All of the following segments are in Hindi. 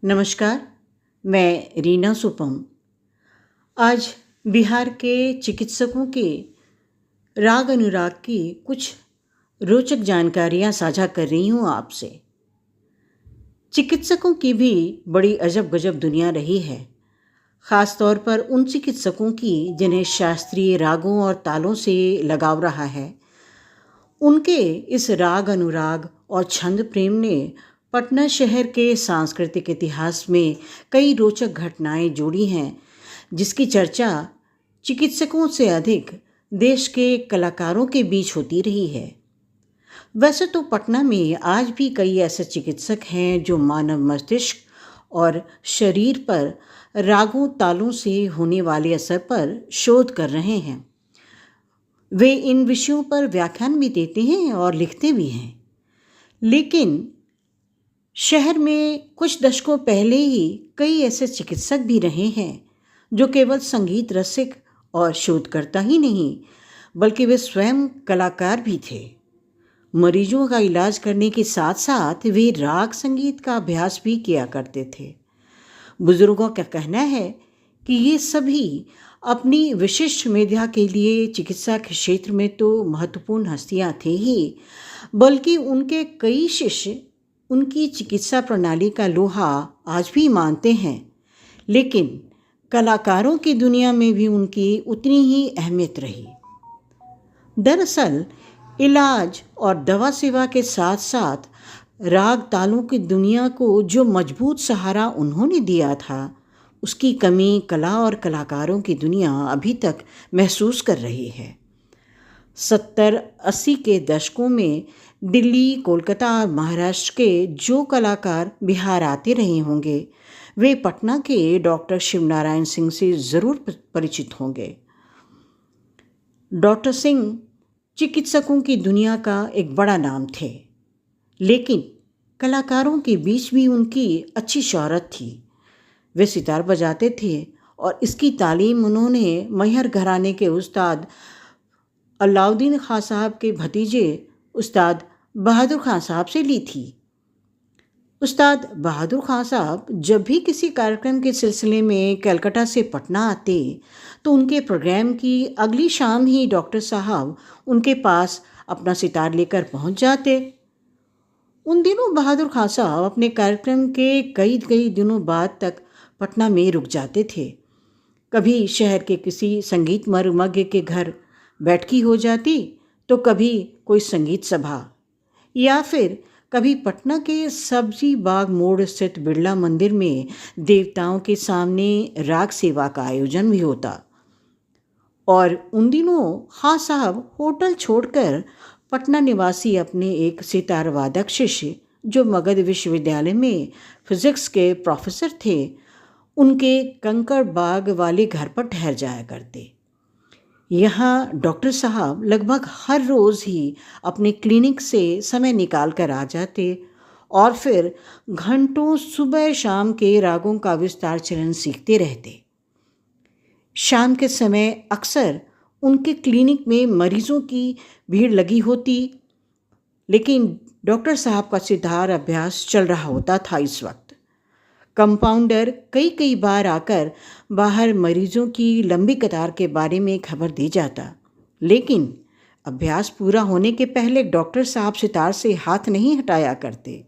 नमस्कार, मैं रीना सुपम। आज बिहार के चिकित्सकों के राग अनुराग की कुछ रोचक जानकारियां साझा कर रही हूं आपसे। चिकित्सकों की भी बड़ी अजब गजब दुनिया रही है, ख़ास तौर पर उन चिकित्सकों की जिन्हें शास्त्रीय रागों और तालों से लगाव रहा है। उनके इस राग अनुराग और छंद प्रेम ने पटना शहर के सांस्कृतिक इतिहास में कई रोचक घटनाएं जोड़ी हैं, जिसकी चर्चा चिकित्सकों से अधिक देश के कलाकारों के बीच होती रही है। वैसे तो पटना में आज भी कई ऐसे चिकित्सक हैं जो मानव मस्तिष्क और शरीर पर रागों तालों से होने वाले असर पर शोध कर रहे हैं। वे इन विषयों पर व्याख्यान भी देते हैं और लिखते भी हैं। लेकिन शहर में कुछ दशकों पहले ही कई ऐसे चिकित्सक भी रहे हैं जो केवल संगीत रसिक और शोधकर्ता ही नहीं, बल्कि वे स्वयं कलाकार भी थे। मरीजों का इलाज करने के साथ साथ वे राग संगीत का अभ्यास भी किया करते थे। बुजुर्गों का कहना है कि ये सभी अपनी विशिष्ट मेधा के लिए चिकित्सा के क्षेत्र में तो महत्वपूर्ण हस्तियां थे ही, बल्कि उनके कई शिष्य उनकी चिकित्सा प्रणाली का लोहा आज भी मानते हैं। लेकिन कलाकारों की दुनिया में भी उनकी उतनी ही अहमियत रही। दरअसल इलाज और दवा सेवा के साथ साथ राग तालों की दुनिया को जो मजबूत सहारा उन्होंने दिया था, उसकी कमी कला और कलाकारों की दुनिया अभी तक महसूस कर रही है। 70-80 के दशकों में दिल्ली, कोलकाता और महाराष्ट्र के जो कलाकार बिहार आते रहे होंगे, वे पटना के डॉक्टर शिवनारायण सिंह से ज़रूर परिचित होंगे। डॉक्टर सिंह चिकित्सकों की दुनिया का एक बड़ा नाम थे, लेकिन कलाकारों के बीच भी उनकी अच्छी शोहरत थी। वे सितार बजाते थे और इसकी तालीम उन्होंने मैहर घराने के उस्ताद अलाउद्दीन खां साहब के भतीजे उस्ताद बहादुर खां साहब से ली थी। उस्ताद बहादुर खां साहब जब भी किसी कार्यक्रम के सिलसिले में कलकत्ता से पटना आते तो उनके प्रोग्राम की अगली शाम ही डॉक्टर साहब उनके पास अपना सितार लेकर पहुंच जाते। उन दिनों बहादुर खां साहब अपने कार्यक्रम के कई दिनों बाद तक पटना में रुक जाते थे। कभी शहर के किसी संगीत मर्मज्ञ के घर बैठकी हो जाती, तो कभी कोई संगीत सभा, या फिर कभी पटना के सब्जी बाग मोड़ स्थित बिरला मंदिर में देवताओं के सामने राग सेवा का आयोजन भी होता। और उन दिनों खां साहब होटल छोड़कर पटना निवासी अपने एक सितार वादक शिष्य, जो मगध विश्वविद्यालय में फिजिक्स के प्रोफेसर थे, उनके कंकड़ बाग वाले घर पर ठहर जाया करते। यहाँ डॉक्टर साहब लगभग हर रोज़ ही अपने क्लिनिक से समय निकाल कर आ जाते और फिर घंटों सुबह शाम के रागों का विस्तार चरण सीखते रहते। शाम के समय अक्सर उनके क्लिनिक में मरीजों की भीड़ लगी होती, लेकिन डॉक्टर साहब का सितार अभ्यास चल रहा होता था। इस वक्त कंपाउंडर कई बार आकर बाहर मरीजों की लंबी कतार के बारे में खबर दे जाता, लेकिन अभ्यास पूरा होने के पहले डॉक्टर साहब सितार से हाथ नहीं हटाया करते।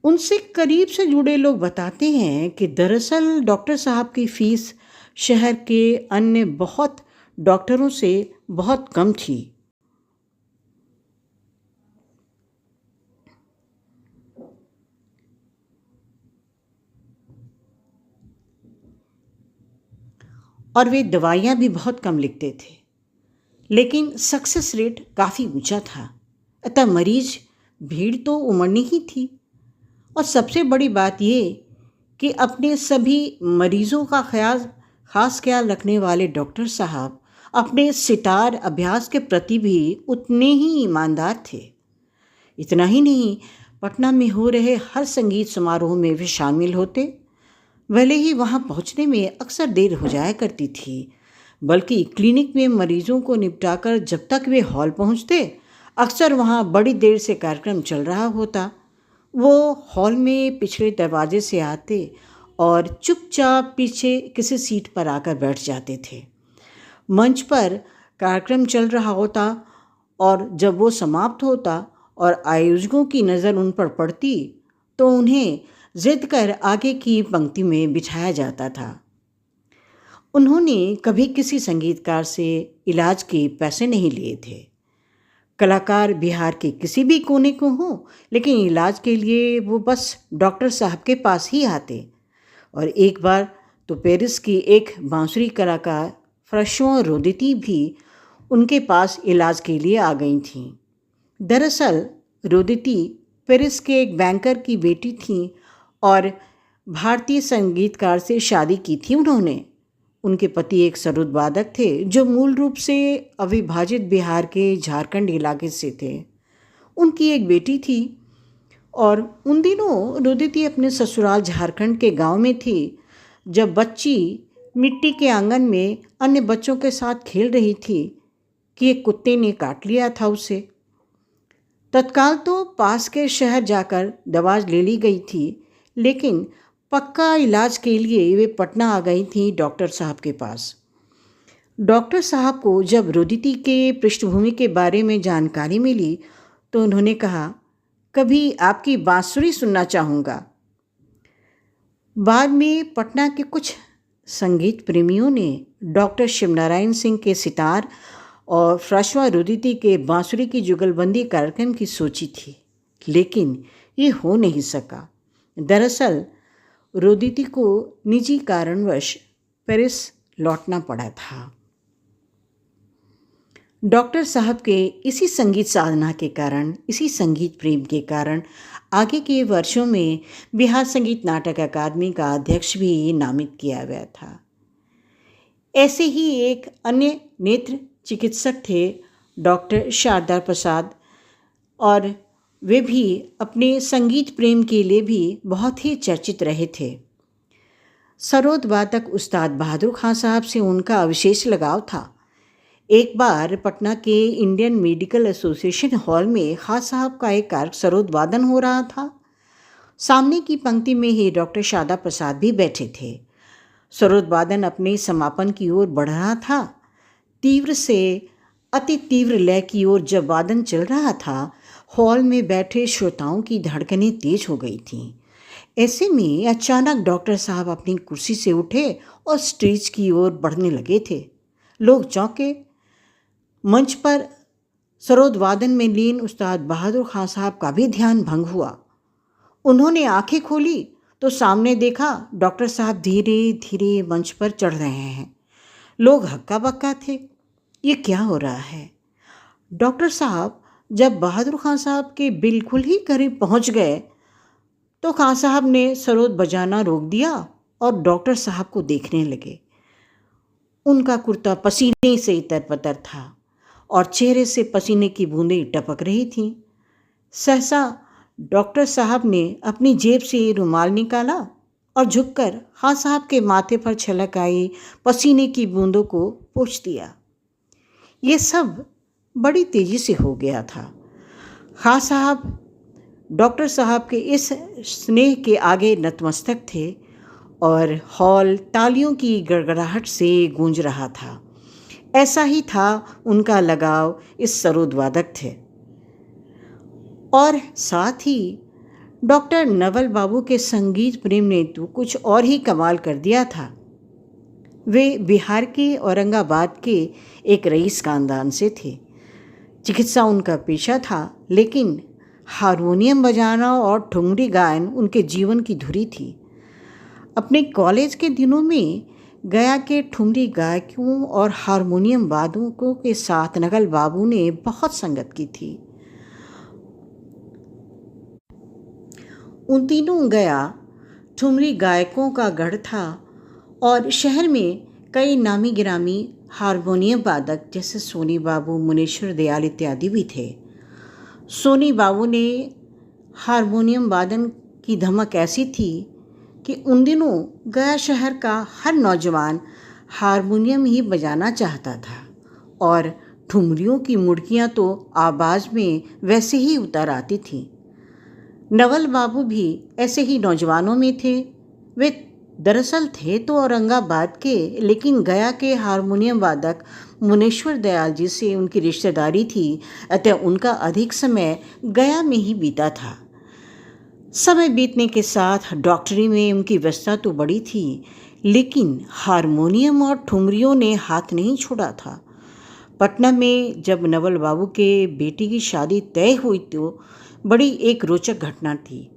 उनसे करीब से जुड़े लोग बताते हैं कि दरअसल डॉक्टर साहब की फीस शहर के अन्य बहुत डॉक्टरों से बहुत कम थी। और वे दवाइयाँ भी बहुत कम लिखते थे, लेकिन सक्सेस रेट काफ़ी ऊंचा था। अतः मरीज भीड़ तो उमड़नी ही थी। और सबसे बड़ी बात ये कि अपने सभी मरीजों का खास ख्याल रखने वाले डॉक्टर साहब अपने सितार अभ्यास के प्रति भी उतने ही ईमानदार थे। इतना ही नहीं, पटना में हो रहे हर संगीत समारोह में वे शामिल होते। भले ही वहाँ पहुँचने में अक्सर देर हो जाया करती थी, बल्कि क्लिनिक में मरीजों को निपटाकर जब तक वे हॉल पहुँचते, अक्सर वहाँ बड़ी देर से कार्यक्रम चल रहा होता। वो हॉल में पिछले दरवाजे से आते और चुपचाप पीछे किसी सीट पर आकर बैठ जाते थे। मंच पर कार्यक्रम चल रहा होता और जब वो समाप्त होता और आयोजकों की नज़र उन पर पड़ती तो उन्हें जिद कर आगे की पंक्ति में बिठाया जाता था। उन्होंने कभी किसी संगीतकार से इलाज के पैसे नहीं लिए थे। कलाकार बिहार के किसी भी कोने को हों, लेकिन इलाज के लिए वो बस डॉक्टर साहब के पास ही आते। और एक बार तो पेरिस की एक बांसुरी कलाकार फ्रांसुआ रोदेती भी उनके पास इलाज के लिए आ गई थीं। दरअसल रोदेती पेरिस के एक बैंकर की बेटी थीं और भारतीय संगीतकार से शादी की थी उन्होंने। उनके पति एक सरोद वादक थे जो मूल रूप से अविभाजित बिहार के झारखंड इलाके से थे। उनकी एक बेटी थी और उन दिनों रोदेती अपने ससुराल झारखंड के गांव में थी जब बच्ची मिट्टी के आंगन में अन्य बच्चों के साथ खेल रही थी कि एक कुत्ते ने काट लिया था उसे। तत्काल तो पास के शहर जाकर दवा ले ली गई थी, लेकिन पक्का इलाज के लिए वे पटना आ गई थी डॉक्टर साहब के पास। डॉक्टर साहब को जब रोदेती के पृष्ठभूमि के बारे में जानकारी मिली तो उन्होंने कहा, कभी आपकी बांसुरी सुनना चाहूँगा। बाद में पटना के कुछ संगीत प्रेमियों ने डॉक्टर शिवनारायण सिंह के सितार और फ्रांसुआ रोदेती के बांसुरी की जुगलबंदी कार्यक्रम की सोची थी, लेकिन ये हो नहीं सका। दरअसल रोदेती को निजी कारणवश पेरिस लौटना पड़ा था। डॉक्टर साहब के इसी संगीत साधना के कारण, इसी संगीत प्रेम के कारण आगे के वर्षों में बिहार संगीत नाटक अकादमी का अध्यक्ष भी नामित किया गया था। ऐसे ही एक अन्य नेत्र चिकित्सक थे डॉक्टर शारदा प्रसाद, और वे भी अपने संगीत प्रेम के लिए भी बहुत ही चर्चित रहे थे। सरोद वादक उस्ताद बहादुर खां साहब से उनका विशेष लगाव था। एक बार पटना के इंडियन मेडिकल एसोसिएशन हॉल में खां साहब का एक कार्य सरोद वादन हो रहा था। सामने की पंक्ति में ही डॉक्टर शारदा प्रसाद भी बैठे थे। सरोद वादन अपने समापन की ओर बढ़ रहा था। तीव्र से अति तीव्र लय की ओर जब वादन चल रहा था, हॉल में बैठे श्रोताओं की धड़कनें तेज हो गई थीं। ऐसे में अचानक डॉक्टर साहब अपनी कुर्सी से उठे और स्टेज की ओर बढ़ने लगे थे। लोग चौंके। मंच पर सरोद वादन में लीन उस्ताद बहादुर खां साहब का भी ध्यान भंग हुआ। उन्होंने आंखें खोली तो सामने देखा डॉक्टर साहब धीरे धीरे मंच पर चढ़ रहे हैं। लोग हक्का बक्का थे, ये क्या हो रहा है। डॉक्टर साहब जब बहादुर खां साहब के बिल्कुल ही करीब पहुंच गए तो खां साहब ने सरोद बजाना रोक दिया और डॉक्टर साहब को देखने लगे। उनका कुर्ता पसीने से इतर-पतर था और चेहरे से पसीने की बूंदें टपक रही थीं। सहसा डॉक्टर साहब ने अपनी जेब से रुमाल निकाला और झुककर खां साहब के माथे पर छलक आई पसीने की बूंदों को पोंछ दिया। ये सब बड़ी तेजी से हो गया था। खां साहब डॉक्टर साहब के इस स्नेह के आगे नतमस्तक थे और हॉल तालियों की गड़गड़ाहट से गूंज रहा था। ऐसा ही था उनका लगाव इस सरोद वादक थे। और साथ ही डॉक्टर नवल बाबू के संगीत प्रेम ने तो कुछ और ही कमाल कर दिया था। वे बिहार के औरंगाबाद के एक रईस खानदान से थे। चिकित्सा उनका पेशा था, लेकिन हारमोनियम बजाना और ठुमरी गायन उनके जीवन की धुरी थी। अपने कॉलेज के दिनों में गया के ठुमरी गायकों और हारमोनियम वादकों के साथ नवल बाबू ने बहुत संगत की थी। उन दिनों गया ठुमरी गायकों का गढ़ था और शहर में कई नामी गिरामी हारमोनियम वादक जैसे सोनी बाबू, मुनेश्वर दयाल इत्यादि भी थे। सोनी बाबू ने हारमोनियम वादन की धमक ऐसी थी कि उन दिनों गया शहर का हर नौजवान हारमोनियम ही बजाना चाहता था और ठुमरियों की मुड़कियाँ तो आवाज़ में वैसे ही उतर आती थीं। नवल बाबू भी ऐसे ही नौजवानों में थे। वे दरअसल थे तो औरंगाबाद के, लेकिन गया के हारमोनियम वादक मुनेश्वर दयाल जी से उनकी रिश्तेदारी थी, अतः उनका अधिक समय गया में ही बीता था। समय बीतने के साथ डॉक्टरी में उनकी व्यस्तता तो बढ़ी थी, लेकिन हारमोनियम और ठुमरियों ने हाथ नहीं छोड़ा था। पटना में जब नवल बाबू के बेटी की शादी तय हुई तो बड़ी एक रोचक घटना थी।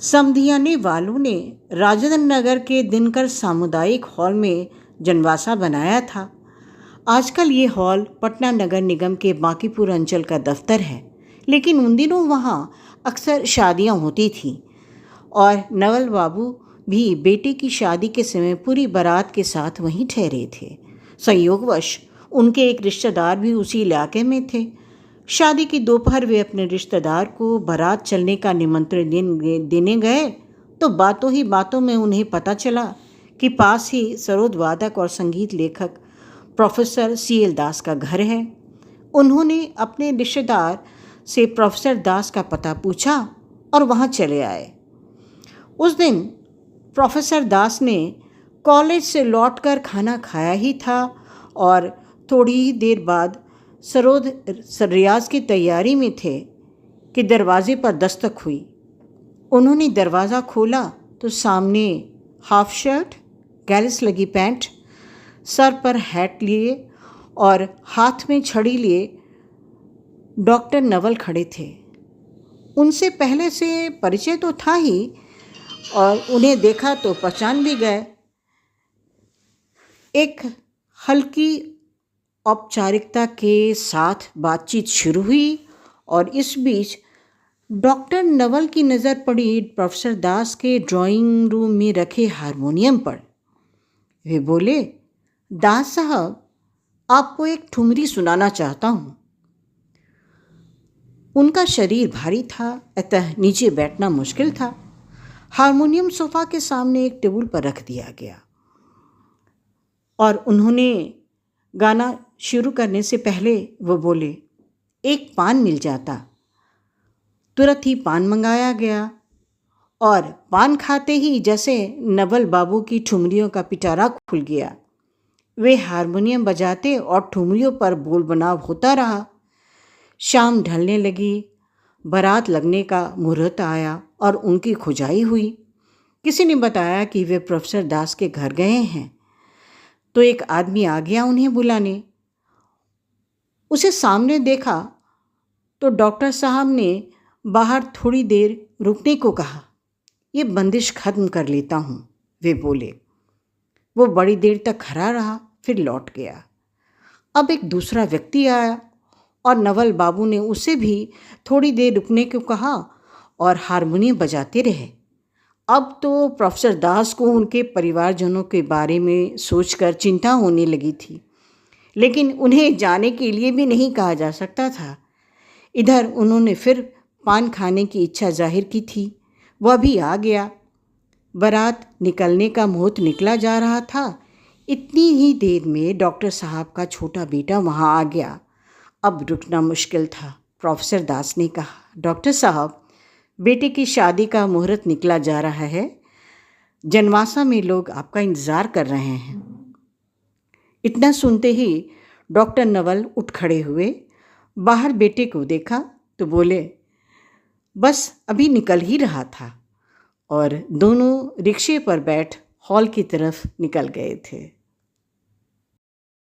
समधियाने वालों ने राजेंद्र नगर के दिनकर सामुदायिक हॉल में जनवासा बनाया था। आजकल ये हॉल पटना नगर निगम के बांकीपुर अंचल का दफ्तर है, लेकिन उन दिनों वहाँ अक्सर शादियाँ होती थीं और नवल बाबू भी बेटे की शादी के समय पूरी बारात के साथ वहीं ठहरे थे। संयोगवश उनके एक रिश्तेदार भी उसी इलाके में थे। शादी की दोपहर वे अपने रिश्तेदार को बारात चलने का निमंत्रण देने गए तो बातों ही बातों में उन्हें पता चला कि पास ही सरोद वादक और संगीत लेखक प्रोफेसर CL दास का घर है। उन्होंने अपने रिश्तेदार से प्रोफेसर दास का पता पूछा और वहाँ चले आए। उस दिन प्रोफेसर दास ने कॉलेज से लौटकर खाना खाया ही था और थोड़ी ही देर बाद सरोद रियाज की तैयारी में थे कि दरवाजे पर दस्तक हुई। उन्होंने दरवाज़ा खोला तो सामने हाफ शर्ट, गैरिस लगी पैंट, सर पर हैट लिए और हाथ में छड़ी लिए डॉक्टर नवल खड़े थे। उनसे पहले से परिचय तो था ही और उन्हें देखा तो पहचान भी गए। एक हल्की औपचारिकता के साथ बातचीत शुरू हुई और इस बीच डॉक्टर नवल की नज़र पड़ी प्रोफेसर दास के ड्राइंग रूम में रखे हारमोनियम पर। वे बोले, दास साहब, आपको एक ठुमरी सुनाना चाहता हूँ। उनका शरीर भारी था, अतः नीचे बैठना मुश्किल था। हारमोनियम सोफा के सामने एक टेबल पर रख दिया गया और उन्होंने गाना शुरू करने से पहले वो बोले, एक पान मिल जाता। तुरंत ही पान मंगाया गया और पान खाते ही जैसे नवल बाबू की ठुमरियों का पिटारा खुल गया। वे हारमोनियम बजाते और ठुमरियों पर बोल बनाव होता रहा। शाम ढलने लगी, बारात लगने का मुहूर्त आया और उनकी खुजाई हुई। किसी ने बताया कि वे प्रोफेसर दास के घर गए हैं, तो एक आदमी आ गया उन्हें बुलाने। उसे सामने देखा तो डॉक्टर साहब ने बाहर थोड़ी देर रुकने को कहा। ये बंदिश खत्म कर लेता हूँ, वे बोले। वो बड़ी देर तक खड़ा रहा, फिर लौट गया। अब एक दूसरा व्यक्ति आया और नवल बाबू ने उसे भी थोड़ी देर रुकने को कहा और हारमोनियम बजाते रहे। अब तो प्रोफेसर दास को उनके परिवारजनों के बारे में सोचकर चिंता होने लगी थी, लेकिन उन्हें जाने के लिए भी नहीं कहा जा सकता था। इधर उन्होंने फिर पान खाने की इच्छा जाहिर की थी। वह भी आ गया। बारात निकलने का मुहूर्त निकला जा रहा था। इतनी ही देर में डॉक्टर साहब का छोटा बेटा वहाँ आ गया। अब रुकना मुश्किल था। प्रोफेसर दास ने कहा, डॉक्टर साहब, बेटे की शादी का मुहूर्त निकला जा रहा है। जनवासा में लोग आपका इंतज़ार कर रहे हैं। इतना सुनते ही डॉक्टर नवल उठ खड़े हुए, बाहर बेटे को देखा तो बोले, बस अभी निकल ही रहा था, और दोनों रिक्शे पर बैठ हॉल की तरफ निकल गए थे।